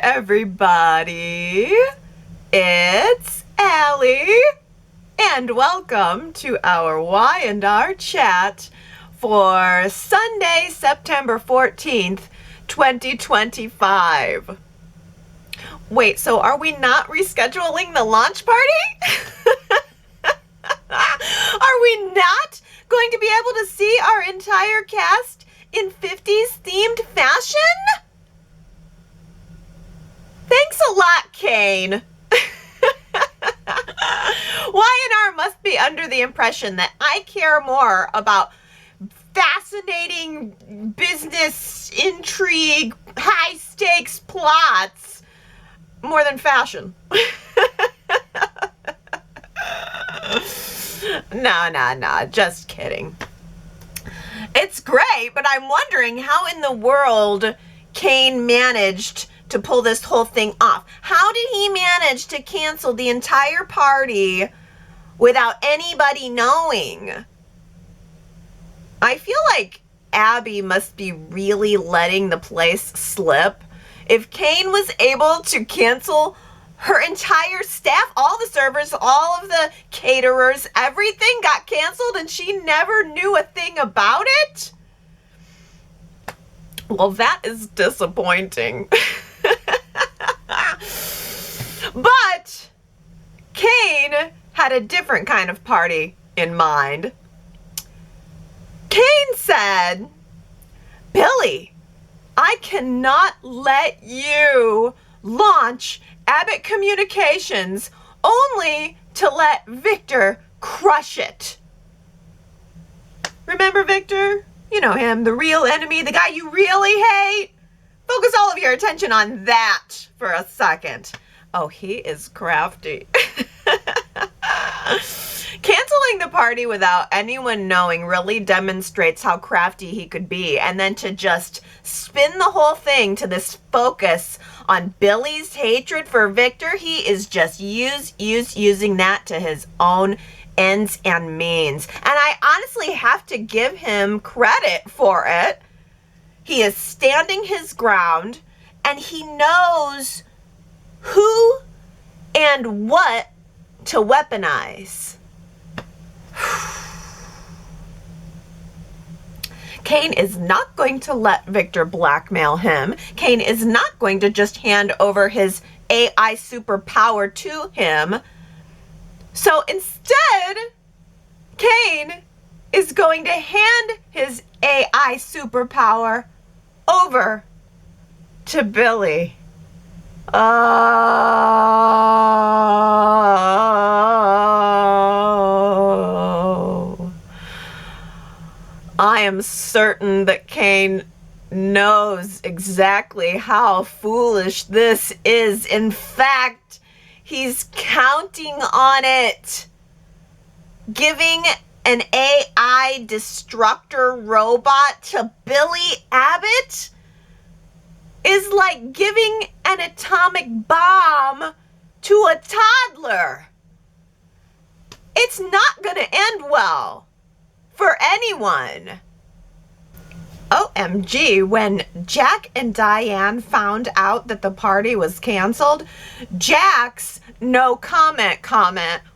everybody. It's Allie, and welcome to our Y&R Chat for Sunday, September 14th, 2025. Wait, so are we not rescheduling the launch party? Are we not going to be able to see our entire cast in 50s themed fashion? Thanks a lot, Kane. Y&R must be under the impression that I care more about fascinating business intrigue, high stakes plots more than fashion. No, just kidding. It's great, but I'm wondering how in the world Kane managed to pull this whole thing off. How did he manage to cancel the entire party without anybody knowing? I feel like Abby must be really letting the place slip. If Kane was able to cancel her entire staff, all the servers, all of the caterers, everything got canceled and she never knew a thing about it? Well, that is disappointing. But Kane had a different kind of party in mind. Kane said, "Billy, I cannot let you launch Abbott Communications only to let Victor crush it." Remember Victor? You know him, the real enemy, the guy you really hate. Focus all of your attention on that for a second. Oh, he is crafty. Canceling the party without anyone knowing really demonstrates how crafty he could be. And then to just spin the whole thing to this focus on Billy's hatred for Victor, he is just using that to his own ends and means. And I honestly have to give him credit for it. He is standing his ground, and he knows who and what to weaponize. Kane is not going to let Victor blackmail him. Kane is not going to just hand over his AI superpower to him. So instead, Kane is going to hand his AI superpower over to Billy. Oh. I am certain that Kane knows exactly how foolish this is. In fact, he's counting on it. Giving an AI destructor robot to Billy Abbott is like giving an atomic bomb to a toddler. It's not going to end well for anyone. OMG, when Jack and Diane found out that the party was canceled, Jack's no comment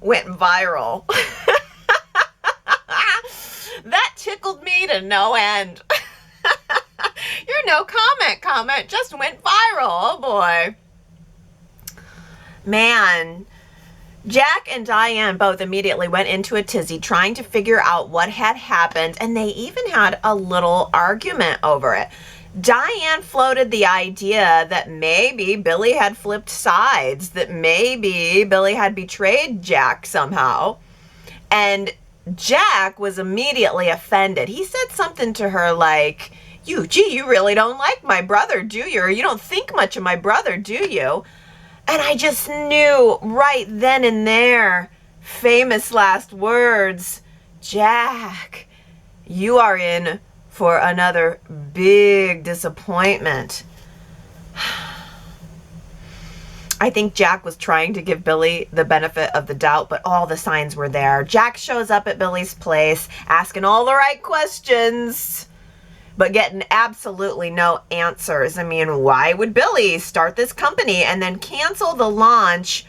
went viral. That tickled me to no end. Your no comment just went viral. Oh boy. Man, Jack and Diane both immediately went into a tizzy trying to figure out what had happened, and they even had a little argument over it. Diane floated the idea that maybe Billy had flipped sides, that maybe Billy had betrayed Jack somehow. And Jack was immediately offended. He said something to her like, you really don't like my brother, do you? Or you don't think much of my brother, do you? And I just knew right then and there, famous last words, Jack, you are in for another big disappointment. I think Jack was trying to give Billy the benefit of the doubt, but all the signs were there. Jack shows up at Billy's place, asking all the right questions. but getting absolutely no answers. I mean, why would Billy start this company and then cancel the launch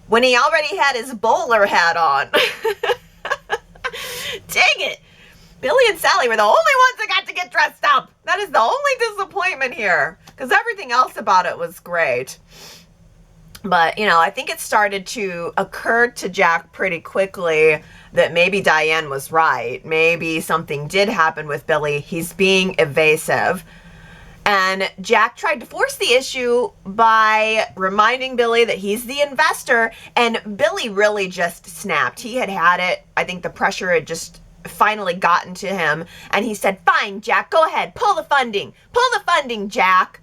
when he already had his bowler hat on? Dang it. Billy and Sally were the only ones that got to get dressed up. That is the only disappointment here, because everything else about it was great. But, you know, I think it started to occur to Jack pretty quickly that maybe Diane was right. Maybe something did happen with Billy. He's being evasive. And Jack tried to force the issue by reminding Billy that he's the investor. And Billy really just snapped. He had had it. I think the pressure had just finally gotten to him. And he said, fine, Jack, go ahead. Pull the funding. Pull the funding, Jack.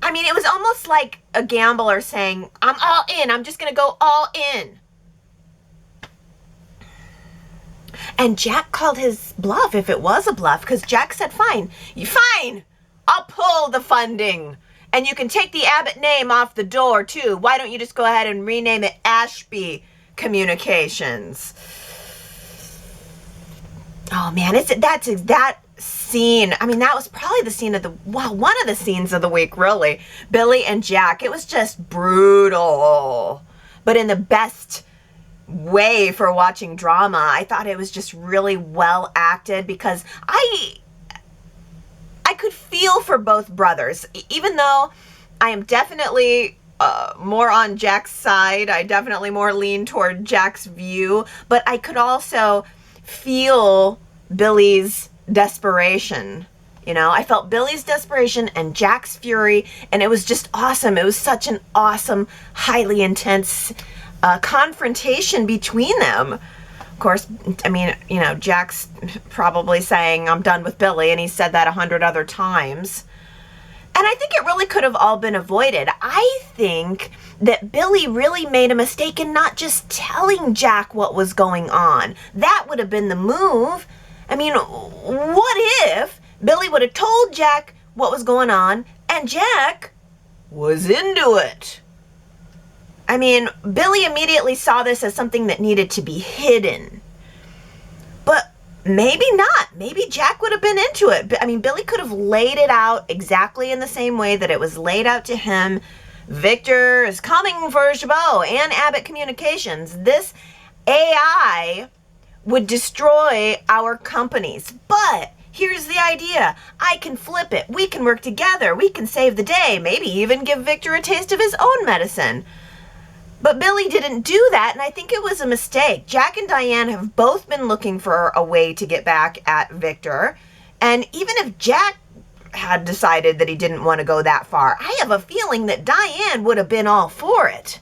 I mean, it was almost like a gambler saying, I'm all in. I'm just going to go all in. And Jack called his bluff, if it was a bluff, because Jack said, fine, I'll pull the funding. And you can take the Abbott name off the door, too. Why don't you just go ahead and rename it Ashby Communications? Oh, man, that scene. I mean, that was probably the scene of one of the scenes of the week, really. Billy and Jack. It was just brutal, but in the best way for watching drama. I thought it was just really well acted, because I could feel for both brothers, even though I am definitely more on Jack's side. I definitely more lean toward Jack's view, but I could also feel Billy's desperation. You know, I felt Billy's desperation and Jack's fury, and it was just awesome. It was such an awesome, highly intense confrontation between them. Of course, I mean, you know, Jack's probably saying, I'm done with Billy, and he said that 100 other times. And I think it really could have all been avoided. I think that Billy really made a mistake in not just telling Jack what was going on. That would have been the move. I mean, what if Billy would have told Jack what was going on and Jack was into it? I mean, Billy immediately saw this as something that needed to be hidden. But maybe not. Maybe Jack would have been into it. I mean, Billy could have laid it out exactly in the same way that it was laid out to him. Victor is coming for Chabot and Abbott Communications. This AI would destroy our companies. But here's the idea. I can flip it. We can work together. We can save the day. Maybe even give Victor a taste of his own medicine. But Billy didn't do that, and I think it was a mistake. Jack and Diane have both been looking for a way to get back at Victor. And even if Jack had decided that he didn't want to go that far, I have a feeling that Diane would have been all for it.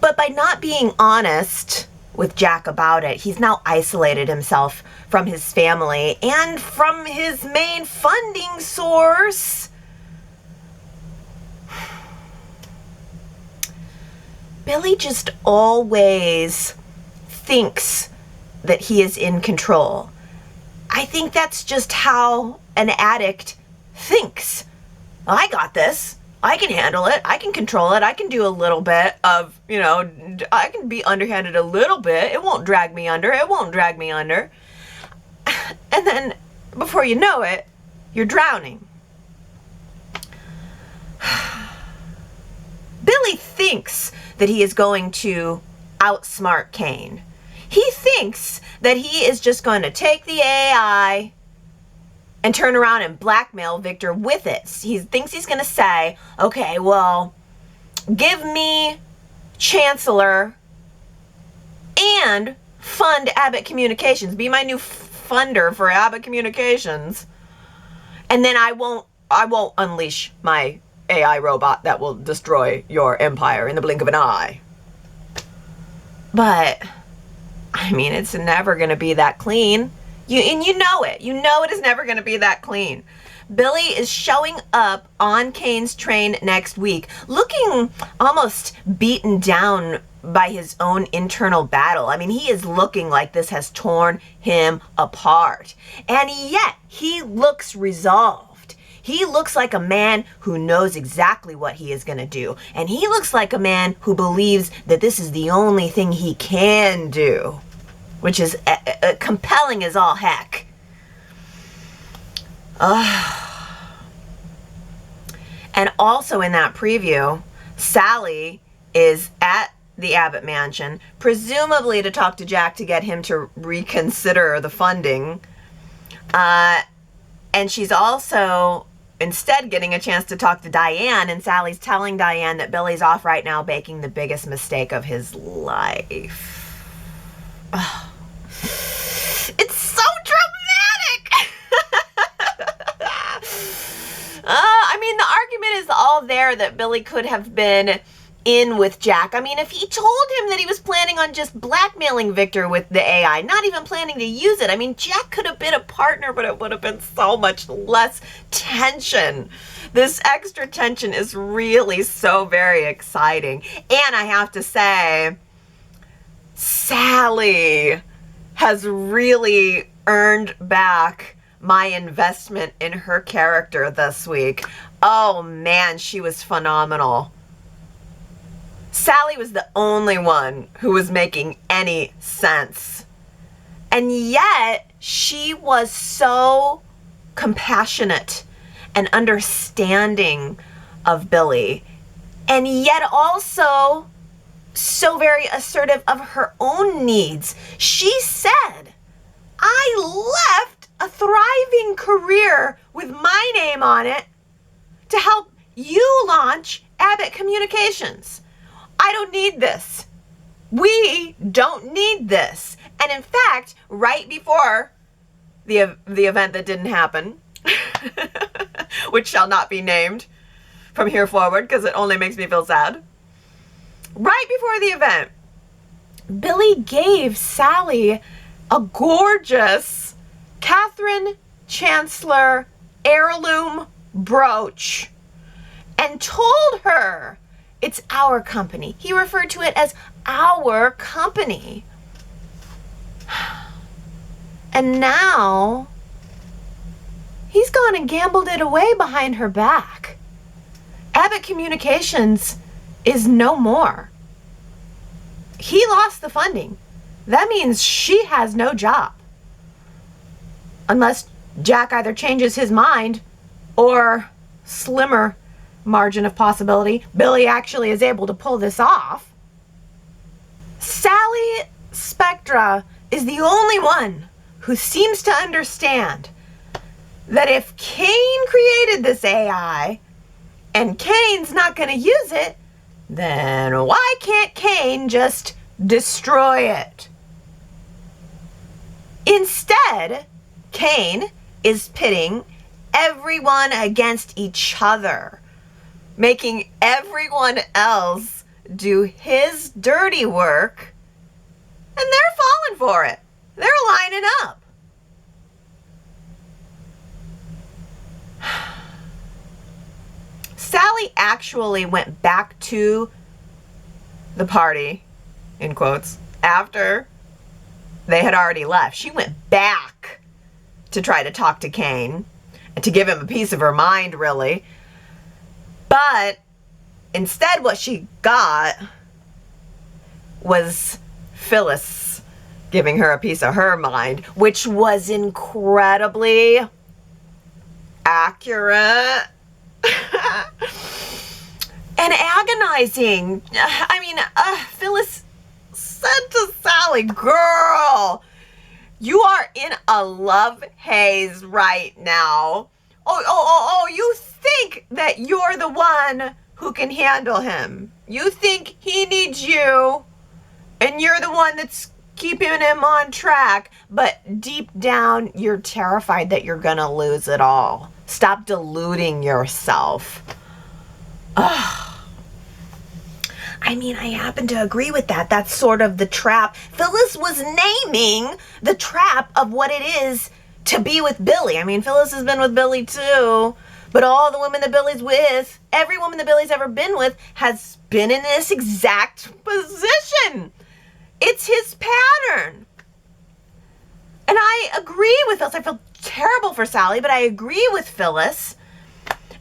But by not being honest with Jack about it, he's now isolated himself from his family and from his main funding source. Billy just always thinks that he is in control. I think that's just how an addict thinks. I got this. I can handle it. I can control it. I can do a little bit of, you know, I can be underhanded a little bit. It won't drag me under. It won't drag me under. And then before you know it, you're drowning. Billy thinks that he is going to outsmart Kane. He thinks that he is just going to take the AI and turn around and blackmail Victor with it. He thinks he's going to say, okay, well, give me Chancellor and fund Abbott Communications. Be my new funder for Abbott Communications. And then I won't unleash my AI robot that will destroy your empire in the blink of an eye. But, I mean, it's never going to be that clean. You know it. You know it is never going to be that clean. Billy is showing up on Kane's train next week, looking almost beaten down by his own internal battle. I mean, he is looking like this has torn him apart. And yet, he looks resolved. He looks like a man who knows exactly what he is going to do. And he looks like a man who believes that this is the only thing he can do, which is compelling as all heck. And also in that preview, Sally is at the Abbott mansion, presumably to talk to Jack to get him to reconsider the funding. And she's also instead getting a chance to talk to Diane, and Sally's telling Diane that Billy's off right now making the biggest mistake of his life. Oh. It's so dramatic! I mean, the argument is all there that Billy could have been in with Jack. I mean, if he told him that he was planning on just blackmailing Victor with the AI, not even planning to use it, I mean, Jack could have been a partner, but it would have been so much less tension. This extra tension is really so very exciting. And I have to say, Sally has really earned back my investment in her character this week. Oh man, she was phenomenal. Sally was the only one who was making any sense. And yet, she was so compassionate and understanding of Billy. And yet also so very assertive of her own needs. She said, I left a thriving career with my name on it to help you launch Abbott Communications. I don't need this. We don't need this. And in fact, right before the event that didn't happen, which shall not be named from here forward because it only makes me feel sad. Right before the event, Billy gave Sally a gorgeous Catherine Chancellor heirloom brooch and told her, it's our company. He referred to it as our company. And now he's gone and gambled it away behind her back. Abbott Communications is no more. He lost the funding. That means she has no job. Unless Jack either changes his mind or, slimmer margin of possibility, Billy actually is able to pull this off. Sally Spectra is the only one who seems to understand that if Kane created this AI and Kane's not going to use it, then why can't Kane just destroy it? Instead, Kane is pitting everyone against each other, making everyone else do his dirty work, and they're falling for it. They're lining up. Sally actually went back to the party, in quotes, after they had already left. She went back to try to talk to Kane and to give him a piece of her mind, really. But instead what she got was Phyllis giving her a piece of her mind, which was incredibly accurate and agonizing. I mean, Phyllis said to Sally, girl, you are in a love haze right now. Oh, you think that you're the one who can handle him. You think he needs you, and you're the one that's keeping him on track, but deep down, you're terrified that you're gonna lose it all. Stop deluding yourself. Ugh. I mean, I happen to agree with that. That's sort of the trap. Phyllis was naming the trap of what it is to be with Billy. I mean, Phyllis has been with Billy too, but all the women that Billy's with, every woman that Billy's ever been with, has been in this exact position. It's his pattern. And I agree with Phyllis. I feel terrible for Sally, but I agree with Phyllis.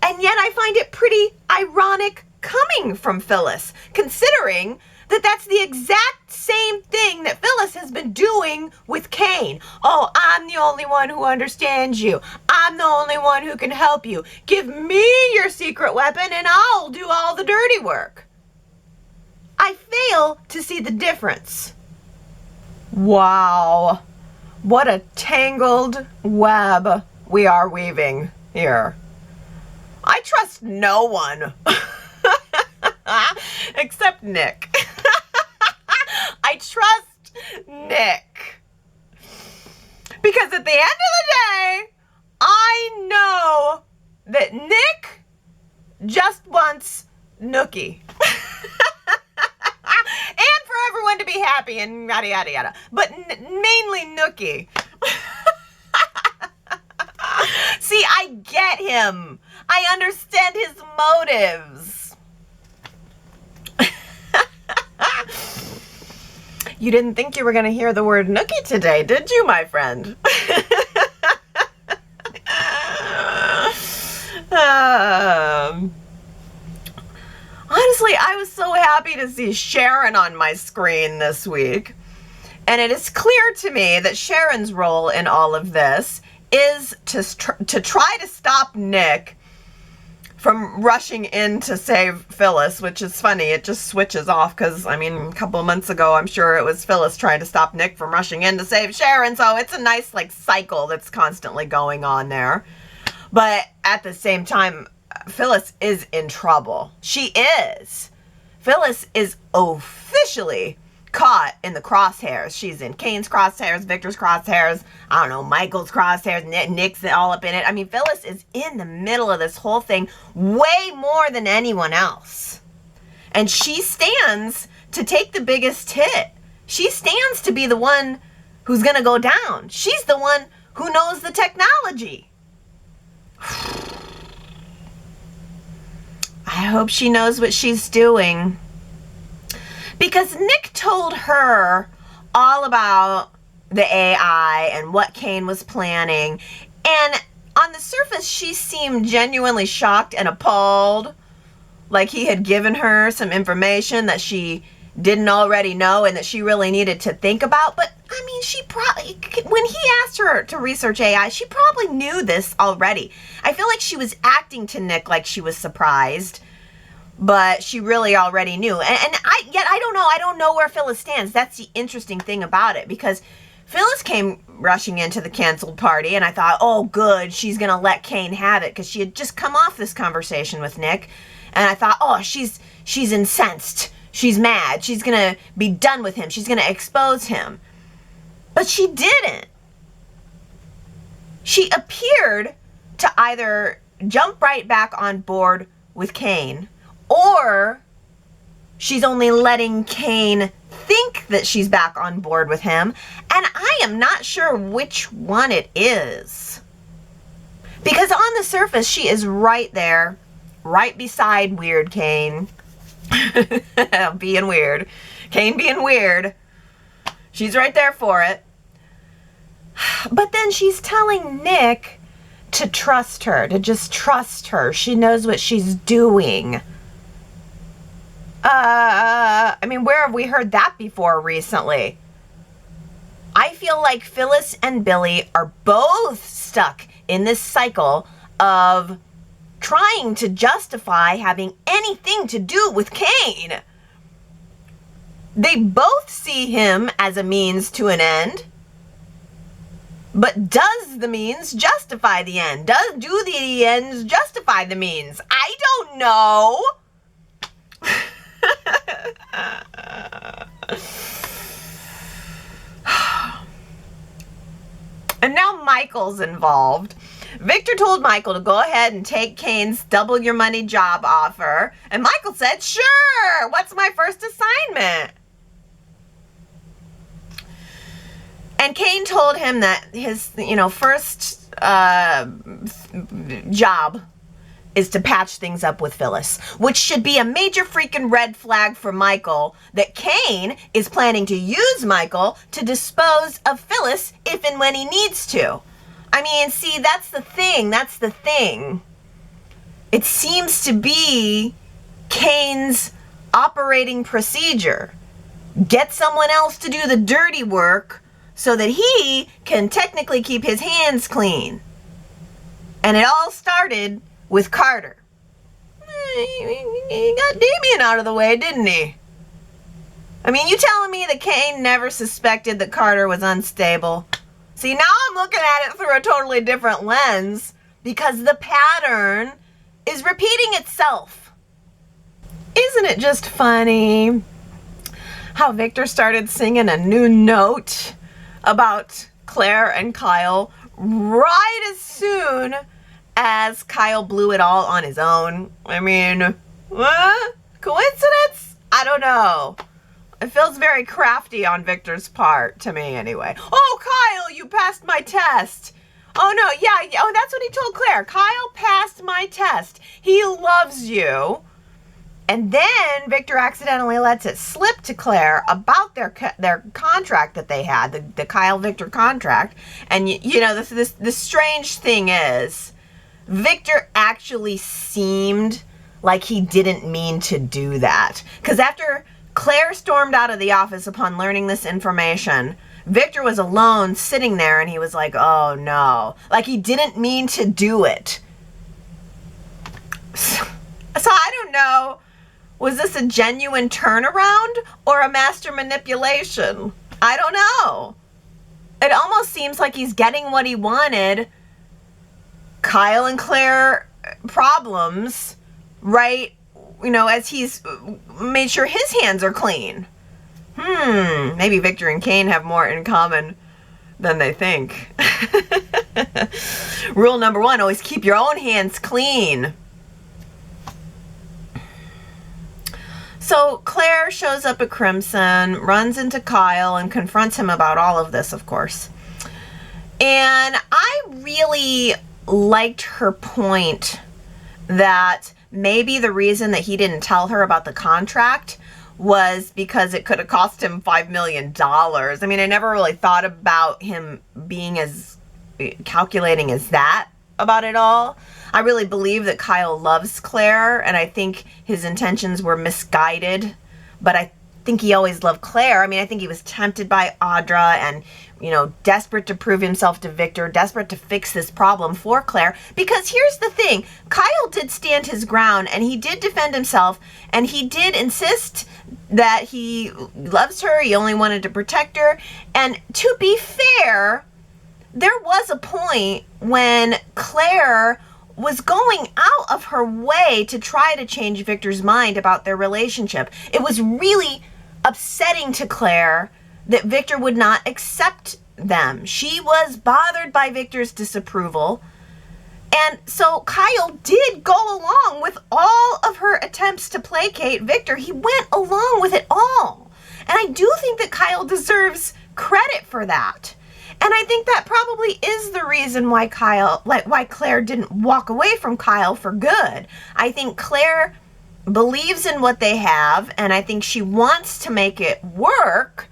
And yet I find it pretty ironic coming from Phyllis, considering that that's the exact same thing that Phyllis has been doing with Cain. Oh, I'm the only one who understands you. I'm the only one who can help you. Give me your secret weapon and I'll do all the dirty work. I fail to see the difference. Wow. What a tangled web we are weaving here. I trust no one. Except Nick. I trust Nick. Because at the end of the day, I know that Nick just wants Nookie. And for everyone to be happy and yada, yada, yada. But mainly Nookie. See, I get him. I understand his motives. You didn't think you were going to hear the word Nookie today, did you, my friend? Honestly, I was so happy to see Sharon on my screen this week. And it is clear to me that Sharon's role in all of this is to try to stop Nick from rushing in to save Phyllis, which is funny. It just switches off because, I mean, a couple of months ago, I'm sure it was Phyllis trying to stop Nick from rushing in to save Sharon. So it's a nice, like, cycle that's constantly going on there. But at the same time, Phyllis is in trouble. She is. Phyllis is officially caught in the crosshairs. She's in Cain's crosshairs, Victor's crosshairs, I don't know, Michael's crosshairs, Nick's all up in it. I mean, Phyllis is in the middle of this whole thing way more than anyone else. And she stands to take the biggest hit. She stands to be the one who's going to go down. She's the one who knows the technology. I hope she knows what she's doing. Because Nick told her all about the AI and what Cain was planning. And on the surface, she seemed genuinely shocked and appalled. Like he had given her some information that she didn't already know and that she really needed to think about. But, I mean, she probably, when he asked her to research AI, she probably knew this already. I feel like she was acting to Nick like she was surprised. But she really already knew. And I don't know. I don't know where Phyllis stands. That's the interesting thing about it. Because Phyllis came rushing into the canceled party. And I thought, oh, good. She's going to let Cain have it. Because she had just come off this conversation with Nick. And I thought, oh, she's incensed. She's mad. She's going to be done with him. She's going to expose him. But she didn't. She appeared to either jump right back on board with Cain, or she's only letting Cain think that she's back on board with him. And I am not sure which one it is. Because on the surface, she is right there, right beside weird Cain. Being weird. Cain being weird. She's right there for it. But then she's telling Nick to trust her, to just trust her. She knows what she's doing. I mean, where have we heard that before recently? I feel like Phyllis and Billy are both stuck in this cycle of trying to justify having anything to do with Cain. They both see him as a means to an end. But does the means justify the end? Do the ends justify the means? I don't know. And now Michael's involved. Victor told Michael to go ahead and take Cain's double your money job offer. And Michael said, sure, what's my first assignment? And Cain told him that his, first job is to patch things up with Phyllis, which should be a major freaking red flag for Michael that Cain is planning to use Michael to dispose of Phyllis if and when he needs to. I mean, see, that's the thing. It seems to be Cain's operating procedure. Get someone else to do the dirty work so that he can technically keep his hands clean. And it all started with Carter. He got Damien out of the way, didn't he? I mean, you telling me that Kane never suspected that Carter was unstable? See, now I'm looking at it through a totally different lens because the pattern is repeating itself. Isn't it just funny how Victor started singing a new note about Claire and Kyle right as soon as Kyle blew it all on his own? I mean, coincidence? I don't know. It feels very crafty on Victor's part, to me anyway. Oh, Kyle, you passed my test. Oh, no, yeah, oh, that's what he told Claire. Kyle passed my test. He loves you. And then Victor accidentally lets it slip to Claire about their contract that they had, the Kyle-Victor contract. And, you know, the strange thing is, Victor actually seemed like he didn't mean to do that. Because after Claire stormed out of the office upon learning this information, Victor was alone sitting there and he was like, oh no. Like he didn't mean to do it. So I don't know. Was this a genuine turnaround or a master manipulation? I don't know. It almost seems like he's getting what he wanted. Kyle and Claire problems, right? You know, as he's made sure his hands are clean. Maybe Victor and Kane have more in common than they think. Rule number 1, always keep your own hands clean. So Claire shows up at Crimson, runs into Kyle, and confronts him about all of this, of course. And I really liked her point that maybe the reason that he didn't tell her about the contract was because it could have cost him $5 million. I mean, I never really thought about him being as calculating as that about it all. I really believe that Kyle loves Claire, and I think his intentions were misguided, but I think he always loved Claire. I mean, I think he was tempted by Audra and, you know, desperate to prove himself to Victor, desperate to fix this problem for Claire. Because here's the thing, Kyle did stand his ground, and he did defend himself, and he did insist that he loves her, he only wanted to protect her. And to be fair, there was a point when Claire was going out of her way to try to change Victor's mind about their relationship. It was really upsetting to Claire that Victor would not accept them. She was bothered by Victor's disapproval. And so Kyle did go along with all of her attempts to placate Victor. He went along with it all. And I do think that Kyle deserves credit for that. And I think that probably is the reason why Claire didn't walk away from Kyle for good. I think Claire believes in what they have, and I think she wants to make it work.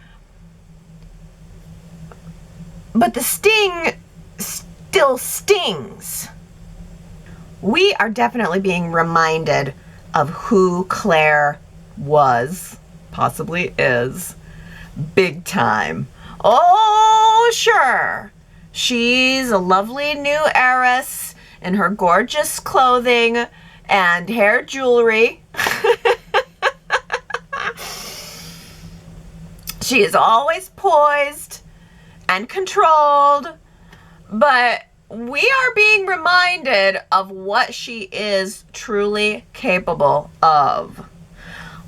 But the sting still stings. We are definitely being reminded of who Claire was, possibly is, big time. Oh, sure. She's a lovely new heiress in her gorgeous clothing and hair jewelry. She is always poised and controlled, but we are being reminded of what she is truly capable of.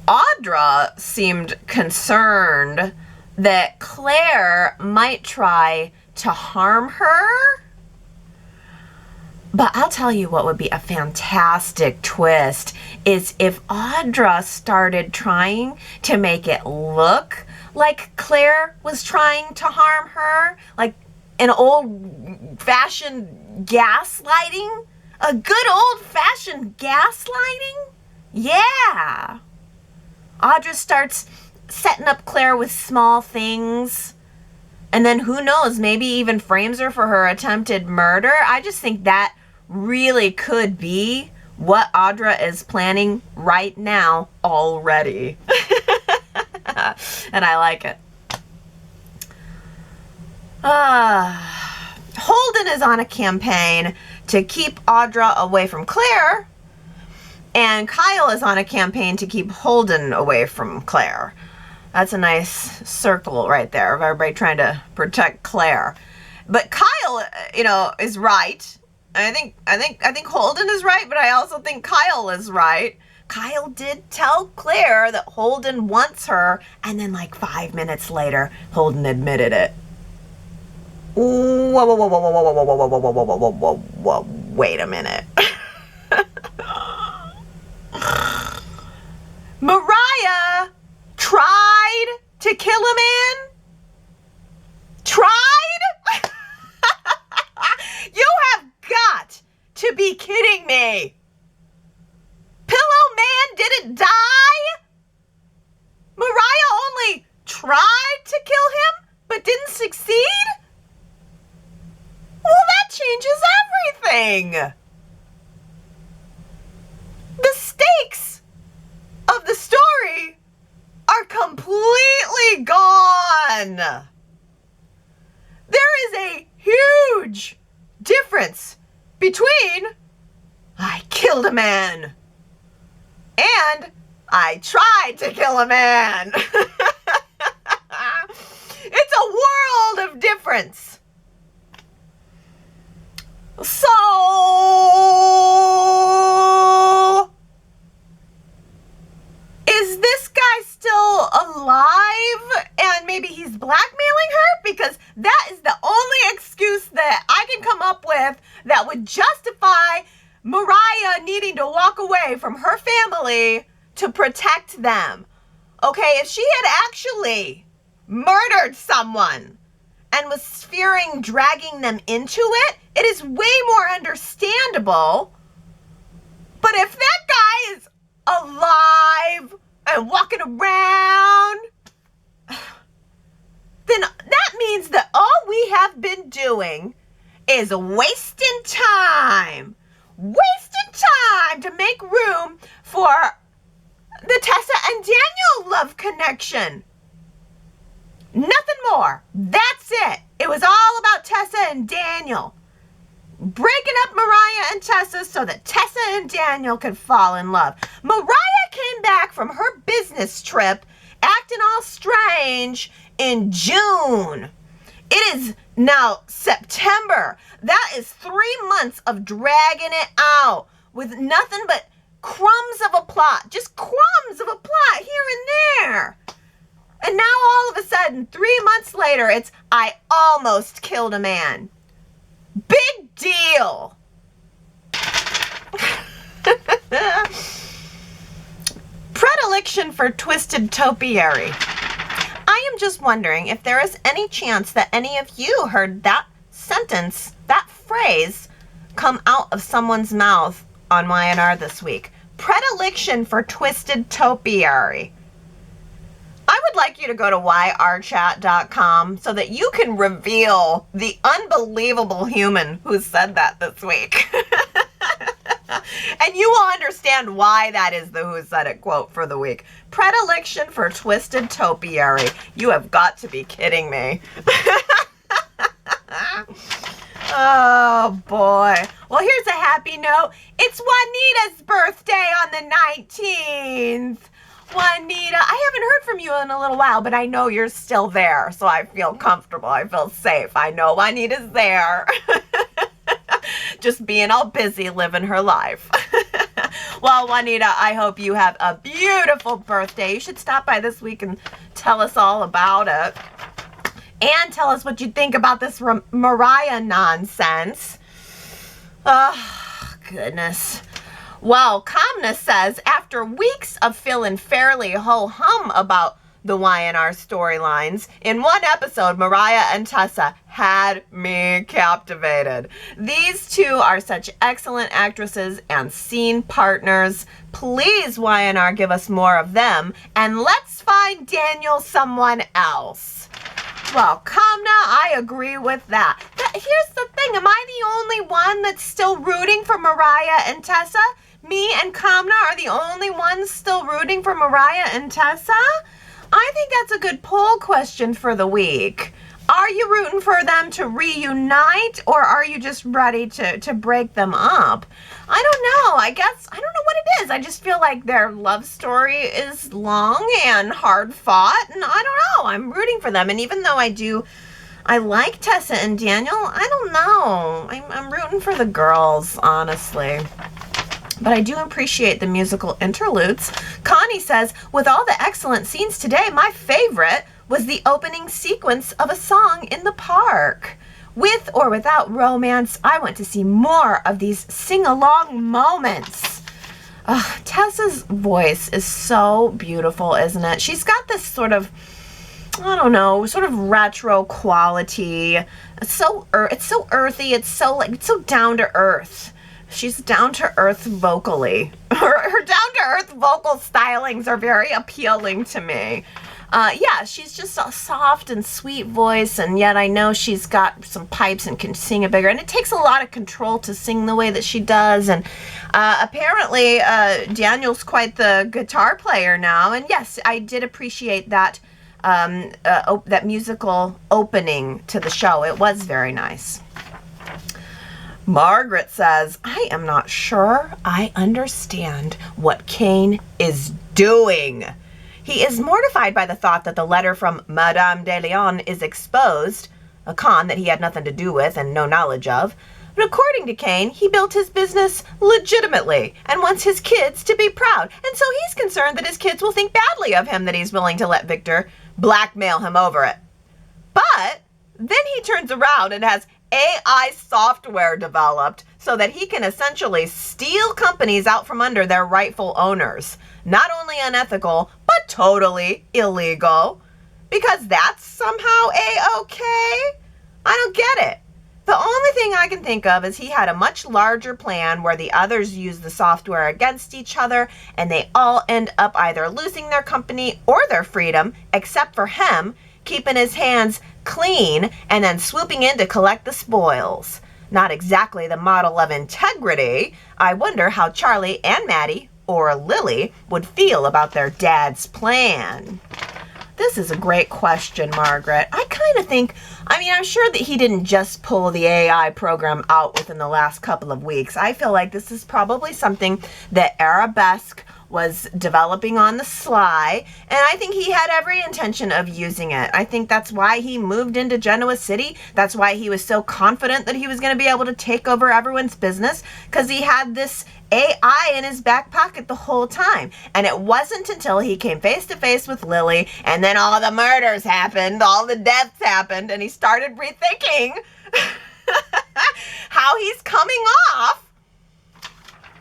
Audra seemed concerned that Claire might try to harm her. But I'll tell you what would be a fantastic twist is if Audra started trying to make it look like Claire was trying to harm her, like an old-fashioned gaslighting. A good old-fashioned gaslighting? Yeah. Audra starts setting up Claire with small things, and then who knows, maybe even frames her for her attempted murder. I just think that really could be what Audra is planning right now already. And I like it. Holden is on a campaign to keep Audra away from Claire, and Kyle is on a campaign to keep Holden away from Claire. That's a nice circle right there of everybody trying to protect Claire. But Kyle, is right. I think Holden is right, but I also think Kyle is right. Kyle did tell Claire that Holden wants her, and then like 5 minutes later, Holden admitted it. Whoa, wait a minute. Mariah tried to kill a man? Tried? You have got to be kidding me. Pillow Man didn't die? Mariah only tried to kill him, but didn't succeed? Well, that changes everything. The stakes of the story are completely gone. There is a huge difference between I killed a man and I tried to kill a man. It's a world of difference. So, is this guy still alive and maybe he's blackmailing her? Because that is the only excuse that I can come up with that would justify Mariah needing to walk away from her family to protect them. Okay, if she had actually murdered someone and was fearing dragging them into it, it is way more understandable. But if that guy is alive and walking around, then that means that all we have been doing is wasting time to make room for the Tessa and Daniel love connection. Nothing more. That's it. It was all about Tessa and Daniel. Breaking up Mariah and Tessa so that Tessa and Daniel could fall in love. Mariah came back from her business trip acting all strange in June. It is now September. That is 3 months of dragging it out with nothing but crumbs of a plot. Just crumbs of a plot here and there. And now all of a sudden, 3 months later, it's I almost killed a man. Big deal. Predilection for twisted topiary. I am just wondering if there is any chance that any of you heard that sentence, that phrase, come out of someone's mouth on Y&R this week. Predilection for twisted topiary. I would like you to go to yrchat.com so that you can reveal the unbelievable human who said that this week. And you will understand why that is the Who Said It quote for the week. Predilection for twisted topiary. You have got to be kidding me. Oh, boy. Well, here's a happy note. It's Juanita's birthday on the 19th. Juanita, I haven't heard from you in a little while, but I know you're still there, so I feel comfortable. I feel safe. I know Juanita's there. Just being all busy living her life. Well, Juanita, I hope you have a beautiful birthday. You should stop by this week and tell us all about it. And tell us what you think about this Mariah nonsense. Oh, goodness. Well, Calmness says, after weeks of feeling fairly ho-hum about the Y&R storylines, in one episode, Mariah and Tessa had me captivated. These two are such excellent actresses and scene partners. Please, Y&R, give us more of them, and let's find Daniel someone else. Well, Kamna, I agree with that. Here's the thing, am I the only one that's still rooting for Mariah and Tessa? Me and Kamna are the only ones still rooting for Mariah and Tessa? I think that's a good poll question for the week. Are you rooting for them to reunite, or are you just ready to break them up? I don't know. I don't know what it is. I just feel like their love story is long and hard fought, and I don't know. I'm rooting for them. And even though I like Tessa and Daniel, I don't know. I'm rooting for the girls, honestly. But I do appreciate the musical interludes. Connie says, with all the excellent scenes today, my favorite was the opening sequence of a song in the park. With or without romance, I want to see more of these sing-along moments. Tessa's voice is so beautiful, isn't it? She's got this sort of, I don't know, sort of retro quality. It's so earthy. It's so down to earth. She's down to earth vocally. Her down to earth vocal stylings are very appealing to me. Yeah, she's just a soft and sweet voice, and yet I know she's got some pipes and can sing it bigger. And it takes a lot of control to sing the way that she does. And apparently, Daniel's quite the guitar player now. And yes, I did appreciate that that musical opening to the show. It was very nice. Margaret says, I am not sure I understand what Kane is doing. He is mortified by the thought that the letter from Madame de Leon is exposed, a con that he had nothing to do with and no knowledge of. But according to Kane, he built his business legitimately and wants his kids to be proud. And so he's concerned that his kids will think badly of him, that he's willing to let Victor blackmail him over it. But then he turns around and has AI software developed so that he can essentially steal companies out from under their rightful owners. Not only unethical, but totally illegal. Because that's somehow A-okay? I don't get it. The only thing I can think of is he had a much larger plan where the others use the software against each other and they all end up either losing their company or their freedom, except for him, keeping his hands clean and then swooping in to collect the spoils. Not exactly the model of integrity. I wonder how Charlie and Maddie, or Lily, would feel about their dad's plan. This is a great question, Margaret. I kind of think, I'm sure that he didn't just pull the AI program out within the last couple of weeks. I feel like this is probably something that Arabesque was developing on the sly, and I think he had every intention of using it. I think that's why he moved into Genoa City. That's why he was so confident that he was going to be able to take over everyone's business, because he had this AI in his back pocket the whole time. And it wasn't until he came face to face with Lily, and then all the murders happened, all the deaths happened, and he started rethinking how he's coming off,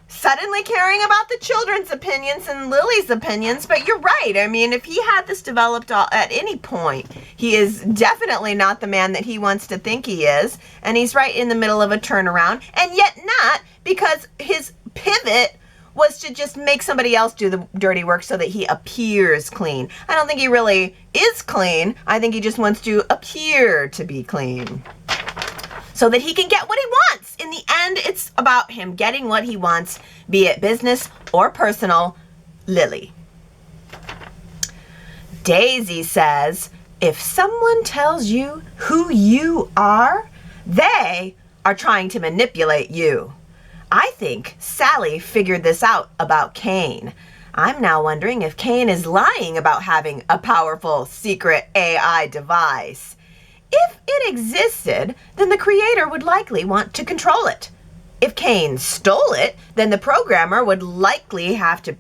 suddenly caring about the children's opinions and Lily's opinions. But you're right. If he had this developed at any point, he is definitely not the man that he wants to think he is. And he's right in the middle of a turnaround, and yet not, because his pivot was to just make somebody else do the dirty work so that he appears clean. I don't think he really is clean. I think he just wants to appear to be clean, so that he can get what he wants. In the end, it's about him getting what he wants, be it business or personal. Lily. Daisy says, if someone tells you who you are, they are trying to manipulate you. I think Sally figured this out about Kane. I'm now wondering if Kane is lying about having a powerful secret AI device. If it existed, then the creator would likely want to control it. If Kane stole it, then the programmer would likely have to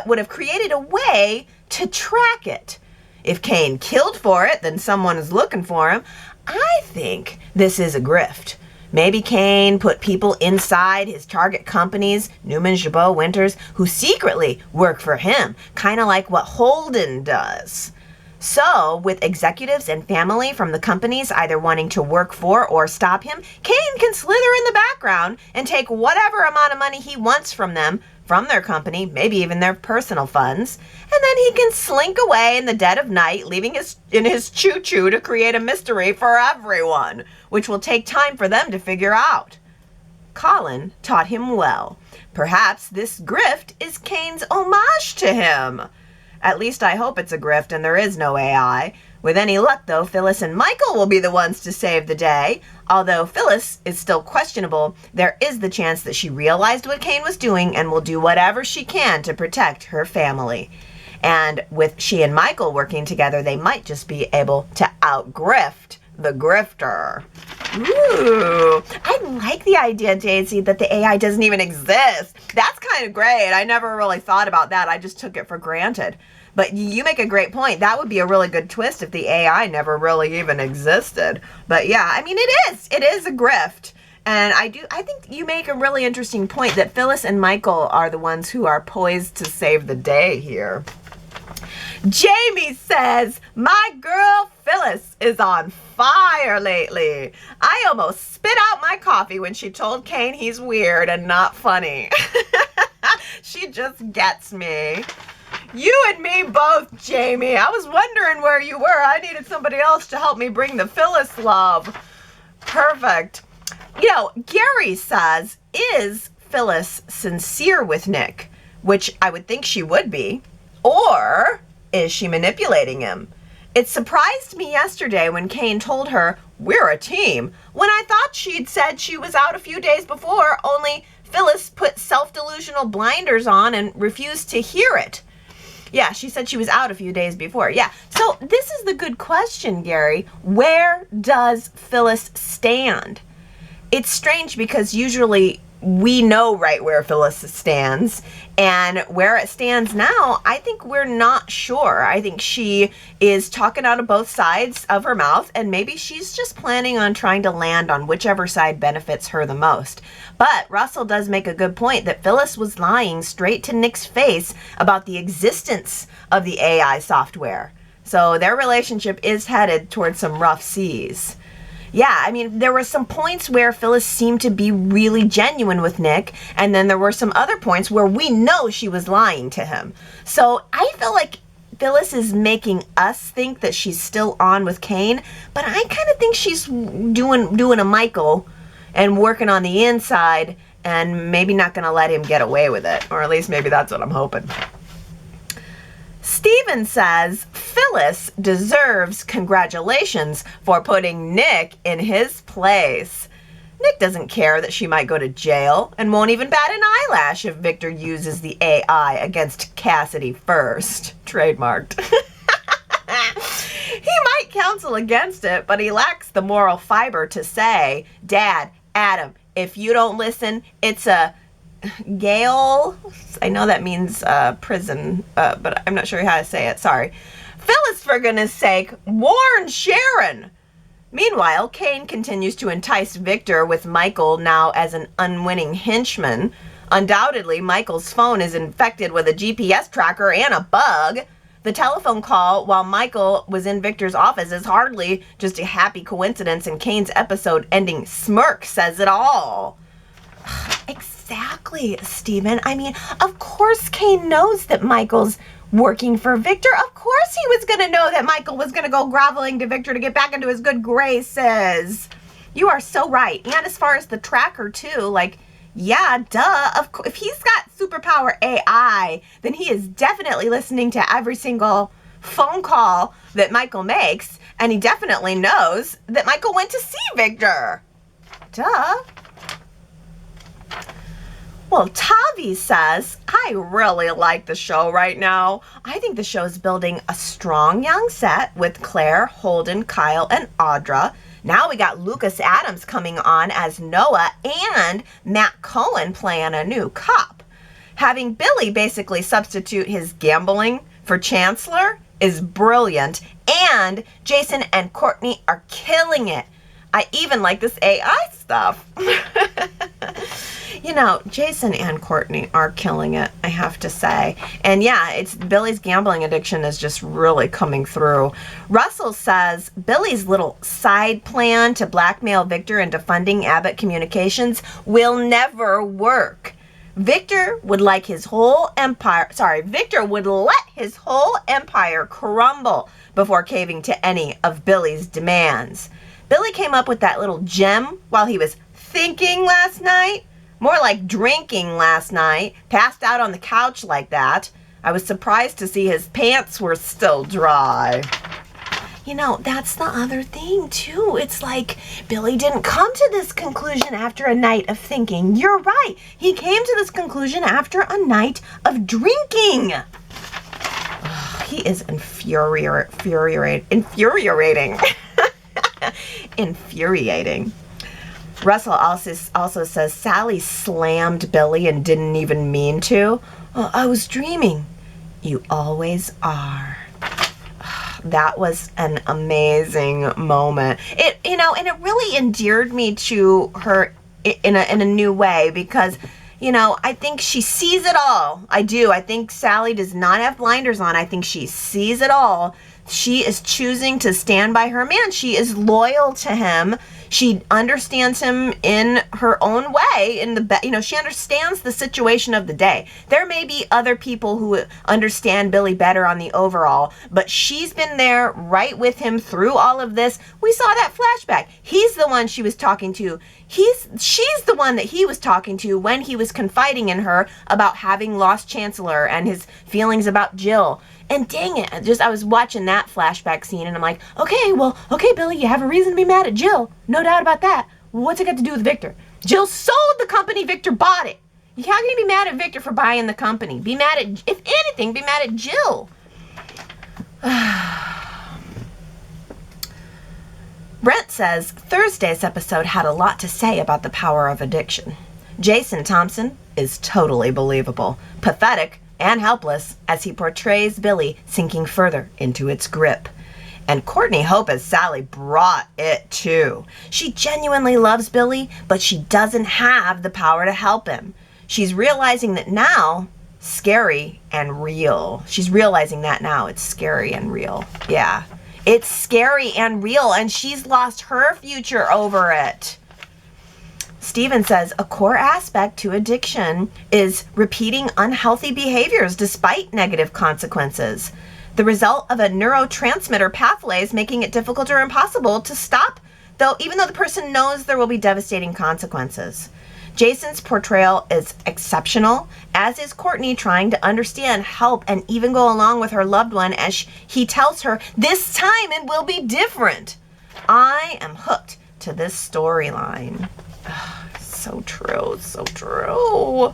would have created a way to track it. If Kane killed for it, then someone is looking for him. I think this is a grift. Maybe Kane put people inside his target companies, Newman, Jabot, Winters, who secretly work for him, kind of like what Holden does. So, with executives and family from the companies either wanting to work for or stop him, Kane can slither in the background and take whatever amount of money he wants from them, from their company, maybe even their personal funds, and then he can slink away in the dead of night, leaving in his choo-choo to create a mystery for everyone, which will take time for them to figure out. Colin taught him well. Perhaps this grift is Kane's homage to him. At least I hope it's a grift and there is no AI. With any luck, though, Phyllis and Michael will be the ones to save the day. Although Phyllis is still questionable, there is the chance that she realized what Kane was doing and will do whatever she can to protect her family. And with she and Michael working together, they might just be able to out-grift the grifter. Ooh, I like the idea, Daisy, that the AI doesn't even exist. That's kind of great. I never really thought about that. I just took it for granted. But you make a great point. That would be a really good twist if the AI never really even existed. But yeah, I mean, it is a grift. And I think you make a really interesting point that Phyllis and Michael are the ones who are poised to save the day here. Jamie says, my girl Phyllis is on fire lately. I almost spit out my coffee when she told Kane he's weird and not funny. She just gets me. You and me both, Jamie. I was wondering where you were. I needed somebody else to help me bring the Phyllis love. Perfect. You know, Gary says, is Phyllis sincere with Nick? Which I would think she would be. Or is she manipulating him? It surprised me yesterday when Kane told her, we're a team, when I thought she'd said she was out a few days before, only Phyllis put self-delusional blinders on and refused to hear it. Yeah, she said she was out a few days before. Yeah, so this is the good question, Gary. Where does Phyllis stand? It's strange because usually we know right where Phyllis stands, and where it stands now, I think we're not sure. I think she is talking out of both sides of her mouth, and maybe she's just planning on trying to land on whichever side benefits her the most. But Russell does make a good point that Phyllis was lying straight to Nick's face about the existence of the AI software. So their relationship is headed towards some rough seas. Yeah, I mean, there were some points where Phyllis seemed to be really genuine with Nick, and then there were some other points where we know she was lying to him. So I feel like Phyllis is making us think that she's still on with Kane, but I kind of think she's doing a Michael and working on the inside and maybe not going to let him get away with it, or at least maybe that's what I'm hoping. Steven says, Phyllis deserves congratulations for putting Nick in his place. Nick doesn't care that she might go to jail and won't even bat an eyelash if Victor uses the AI against Cassidy first. Trademarked. He might counsel against it, but he lacks the moral fiber to say, Dad, Adam, if you don't listen, it's a Gail, I know that means prison, but I'm not sure how to say it. Sorry. Phyllis, for goodness sake, warn Sharon. Meanwhile, Kane continues to entice Victor with Michael now as an unwitting henchman. Undoubtedly, Michael's phone is infected with a GPS tracker and a bug. The telephone call while Michael was in Victor's office is hardly just a happy coincidence, and Kane's episode-ending smirk says it all. Exactly, Stephen. I mean, of course Kane knows that Michael's working for Victor. Of course he was going to know that Michael was going to go groveling to Victor to get back into his good graces. You are so right. And as far as the tracker, too, like, yeah, duh. Of course, if he's got superpower AI, then he is definitely listening to every single phone call that Michael makes, and he definitely knows that Michael went to see Victor. Duh. Well, Tavi says, I really like the show right now. I think the show's building a strong young set with Claire, Holden, Kyle, and Audra. Now we got Lucas Adams coming on as Noah and Matt Cohen playing a new cop. Having Billy basically substitute his gambling for Chancellor is brilliant, and Jason and Courtney are killing it. I even like this AI stuff. You know, Jason and Courtney are killing it, I have to say. And yeah, it's Billy's gambling addiction is just really coming through. Russell says Billy's little side plan to blackmail Victor into funding Abbott Communications will never work. Victor would let his whole empire crumble before caving to any of Billy's demands. Billy came up with that little gem while he was thinking last night. More like drinking last night. Passed out on the couch like that. I was surprised to see his pants were still dry. You know, that's the other thing, too. It's like Billy didn't come to this conclusion after a night of thinking. You're right. He came to this conclusion after a night of drinking. He is infuriating. Infuriating. Russell also says, Sally slammed Billy and didn't even mean to. Oh, I was dreaming. You always are. That was an amazing moment. And it really endeared me to her in a new way because, I think she sees it all. I do. I think Sally does not have blinders on. I think she sees it all. She is choosing to stand by her man. She is loyal to him. She understands him in her own way. She understands the situation of the day. There may be other people who understand Billy better on the overall, but she's been there right with him through all of this. We saw that flashback. He's the one she was talking to. She's the one that he was talking to when he was confiding in her about having lost Chancellor and his feelings about Jill. And dang it, I was watching that flashback scene and I'm like, okay, Billy, you have a reason to be mad at Jill. No doubt about that. What's it got to do with Victor? Jill sold the company, Victor bought it. How can you be mad at Victor for buying the company? If anything, be mad at Jill. Brent says, Thursday's episode had a lot to say about the power of addiction. Jason Thompson is totally believable, pathetic, and helpless as he portrays Billy sinking further into its grip. And Courtney Hope as Sally brought it too. She genuinely loves Billy, but she doesn't have the power to help him. She's realizing that now, scary and real. She's realizing that now it's scary and real. Yeah, it's scary and real, and she's lost her future over it. Steven says, a core aspect to addiction is repeating unhealthy behaviors despite negative consequences. The result of a neurotransmitter pathways making it difficult or impossible to stop, even though the person knows there will be devastating consequences. Jason's portrayal is exceptional, as is Courtney trying to understand, help, and even go along with her loved one as he tells her, this time it will be different. I am hooked to this storyline. So true, so true.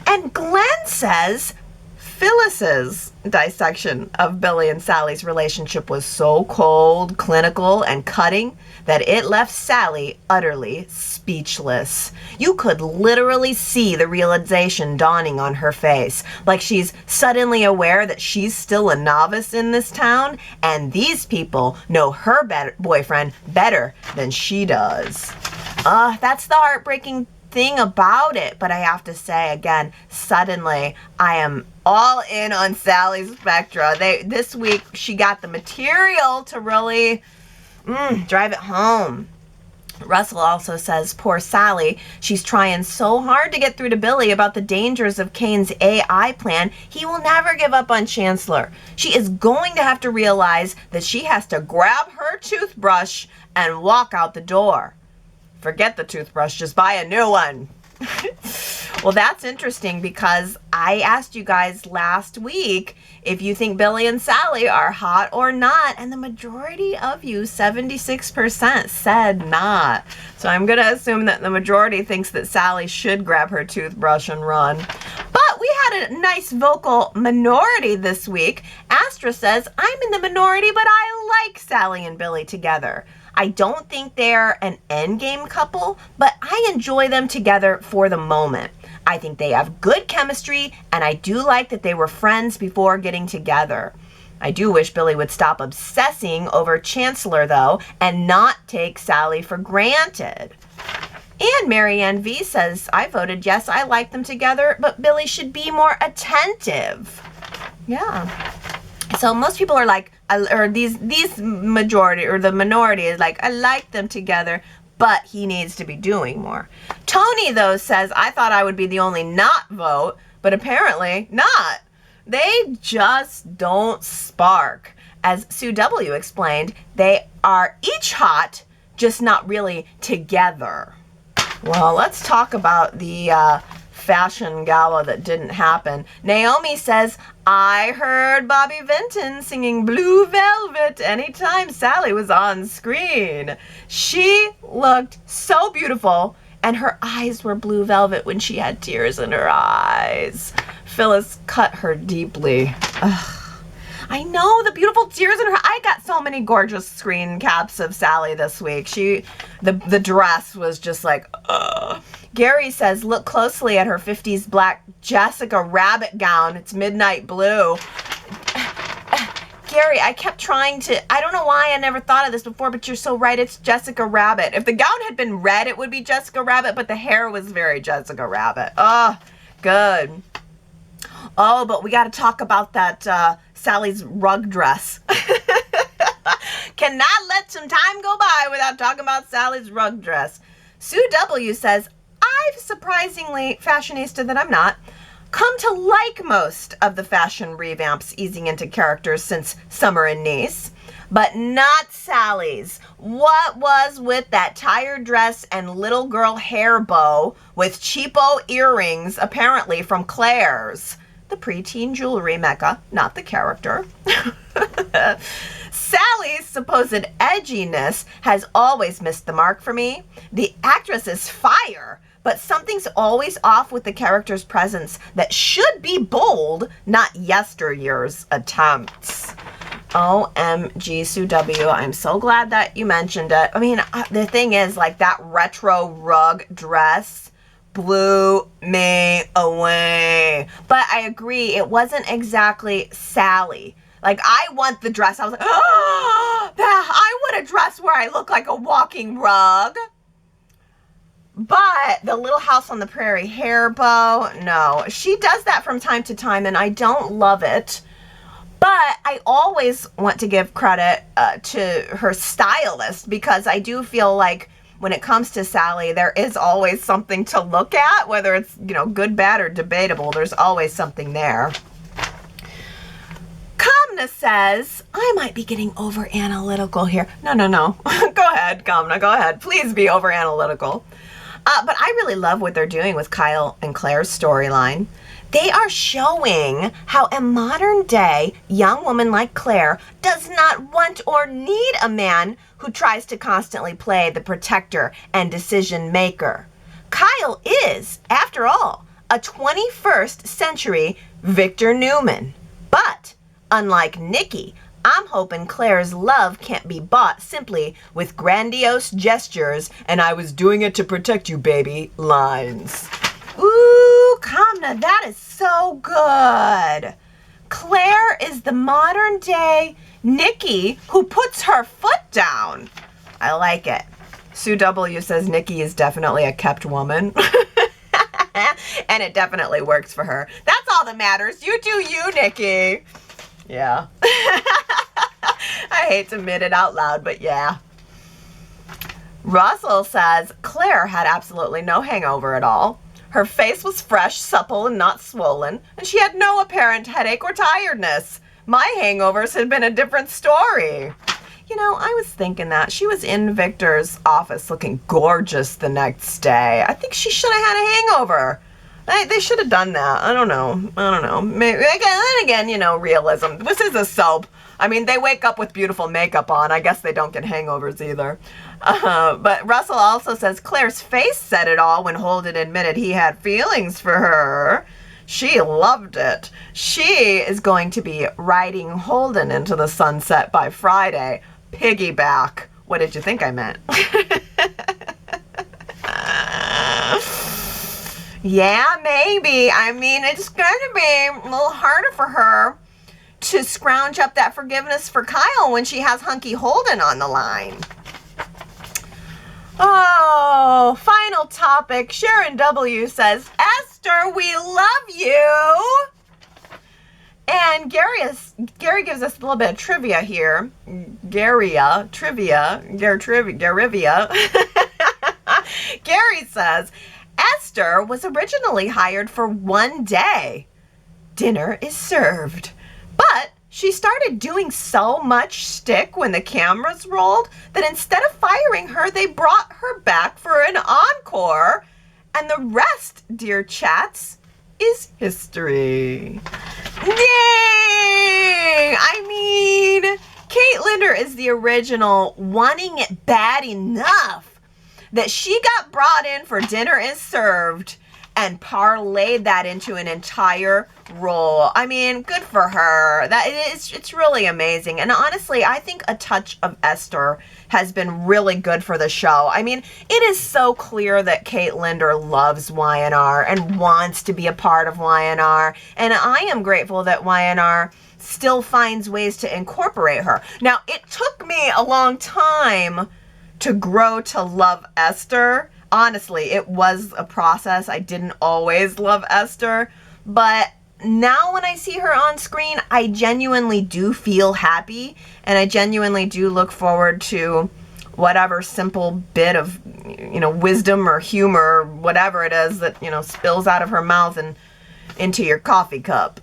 And Glenn says Phyllis's dissection of Billy and Sally's relationship was so cold, clinical, and cutting that it left Sally utterly speechless. You could literally see the realization dawning on her face, like she's suddenly aware that she's still a novice in this town, and these people know her boyfriend better than she does. That's the heartbreaking thing about it, but I have to say again, suddenly I am all in on Sally's Spectra. This week she got the material to really drive it home. Russell also says, poor Sally, she's trying so hard to get through to Billy about the dangers of Kane's AI plan. He will never give up on Chancellor. She is going to have to realize that she has to grab her toothbrush and walk out the door. Forget the toothbrush, just buy a new one. Well, that's interesting because I asked you guys last week if you think Billy and Sally are hot or not, and the majority of you, 76%, said not. So I'm going to assume that the majority thinks that Sally should grab her toothbrush and run. But we had a nice vocal minority this week. Astra says, I'm in the minority, but I like Sally and Billy together. I don't think they're an endgame couple, but I enjoy them together for the moment. I think they have good chemistry, and I do like that they were friends before getting together. I do wish Billy would stop obsessing over Chancellor, though, and not take Sally for granted. And Marianne V says, I voted yes, I like them together, but Billy should be more attentive. Yeah. So most people are like, or these majority, or the minority is like, I like them together, but he needs to be doing more. Tony, though, says, I thought I would be the only not vote, but apparently not. They just don't spark. As Sue W. explained, they are each hot, just not really together. Well, let's talk about the fashion gala that didn't happen. Naomi says, I heard Bobby Vinton singing Blue Velvet anytime Sally was on screen. She looked so beautiful, and her eyes were blue velvet when she had tears in her eyes. Phyllis cut her deeply. Ugh. I know, the beautiful tears in her. I got so many gorgeous screen caps of Sally this week. The dress was just like, ugh. Gary says, look closely at her 50s black Jessica Rabbit gown. It's midnight blue. Gary, I kept trying to, I don't know why I never thought of this before, but you're so right, it's Jessica Rabbit. If the gown had been red, it would be Jessica Rabbit, but the hair was very Jessica Rabbit. Oh, good. Oh, but we got to talk about that Sally's rug dress. Cannot let some time go by without talking about Sally's rug dress. Sue W. says, I've surprisingly, fashionista that I'm not, come to like most of the fashion revamps easing into characters since Summer and Nice, but not Sally's. What was with that tired dress and little girl hair bow with cheapo earrings, apparently from Claire's? The preteen jewelry mecca, not the character. Sally's supposed edginess has always missed the mark for me. The actress is fire, but something's always off with the character's presence that should be bold, not yesteryear's attempts. OMG, Sue W. I'm so glad that you mentioned it. I mean, the thing is, like, that retro rug dress blew me away. But I agree, it wasn't exactly Sally. Like, I want the dress. I was like, oh, I want a dress where I look like a walking rug. But the Little House on the Prairie hair bow, no. She does that from time to time, and I don't love it. But I always want to give credit to her stylist, because I do feel like when it comes to Sally, there is always something to look at, whether it's, you know, good, bad, or debatable. There's always something there. Kamna says, I might be getting over analytical here. No. Go ahead, Kamna, go ahead. Please be over analytical. But I really love what they're doing with Kyle and Claire's storyline. They are showing how a modern day young woman like Claire does not want or need a man who tries to constantly play the protector and decision maker. Kyle is, after all, a 21st century Victor Newman. But unlike Nikki, I'm hoping Claire's love can't be bought simply with grandiose gestures and I was doing it to protect you, baby lines. Ooh, Kamna, that is so good. Claire is the modern day Nikki who puts her foot down. I like it. Sue W. says Nikki is definitely a kept woman. And it definitely works for her. That's all that matters. You do you, Nikki. Yeah. I hate to admit it out loud, but yeah. Russell says Claire had absolutely no hangover at all. Her face was fresh, supple, and not swollen, and she had no apparent headache or tiredness. My hangovers had been a different story. You know, I was thinking that. She was in Victor's office looking gorgeous the next day. I think she should have had a hangover. They should have done that. I don't know. Maybe, again, you know, realism. This is a soap. I mean, they wake up with beautiful makeup on. I guess they don't get hangovers either. But Russell also says Claire's face said it all when Holden admitted he had feelings for her. She loved it. She is going to be riding Holden into the sunset by Friday. Piggyback. What did you think I meant? Yeah, maybe. I mean, it's going to be a little harder for her to scrounge up that forgiveness for Kyle when she has hunky Holden on the line. Oh, final topic. Sharon W. says, Esther, we love you. And Gary gives us a little bit of trivia here. Garivia. Gary says, Esther was originally hired for one day. Dinner is served. But she started doing so much shtick when the cameras rolled that instead of firing her, they brought her back for an encore. And the rest, dear chats, is history. Dang! I mean, Kate Linder is the original, wanting it bad enough that she got brought in for Dinner is Served and parlayed that into an entire role. I mean, good for her. It's really amazing. And honestly, I think a touch of Esther has been really good for the show. I mean, it is so clear that Kate Linder loves Y&R and wants to be a part of Y&R. And I am grateful that Y&R still finds ways to incorporate her. Now, it took me a long time to grow to love Esther. Honestly, it was a process. I didn't always love Esther, but now when I see her on screen, I genuinely do feel happy, and I genuinely do look forward to whatever simple bit of, wisdom or humor, whatever it is that, spills out of her mouth and into your coffee cup.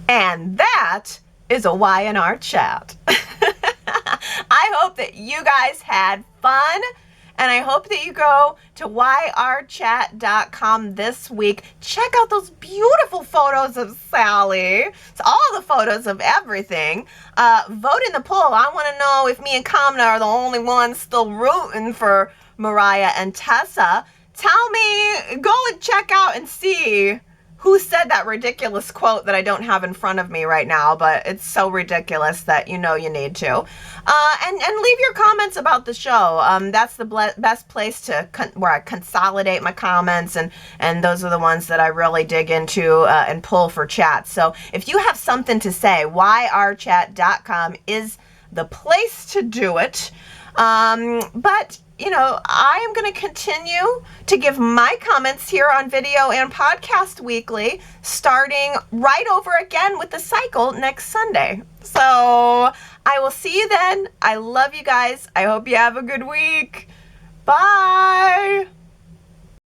And that is a Y&R chat. I hope that you guys had fun. And I hope that you go to yrchat.com this week. Check out those beautiful photos of Sally. It's all the photos of everything. Vote in the poll. I want to know if me and Kamna are the only ones still rooting for Mariah and Tessa. Tell me, go and check out and see who said that ridiculous quote that I don't have in front of me right now, but it's so ridiculous that you need to. And leave your comments about the show. That's the best place to where I consolidate my comments, and those are the ones that I really dig into and pull for chat. So if you have something to say, yrchat.com is the place to do it. But I am going to continue to give my comments here on video and podcast weekly, starting right over again with the cycle next Sunday. So I will see you then. I love you guys. I hope you have a good week. Bye.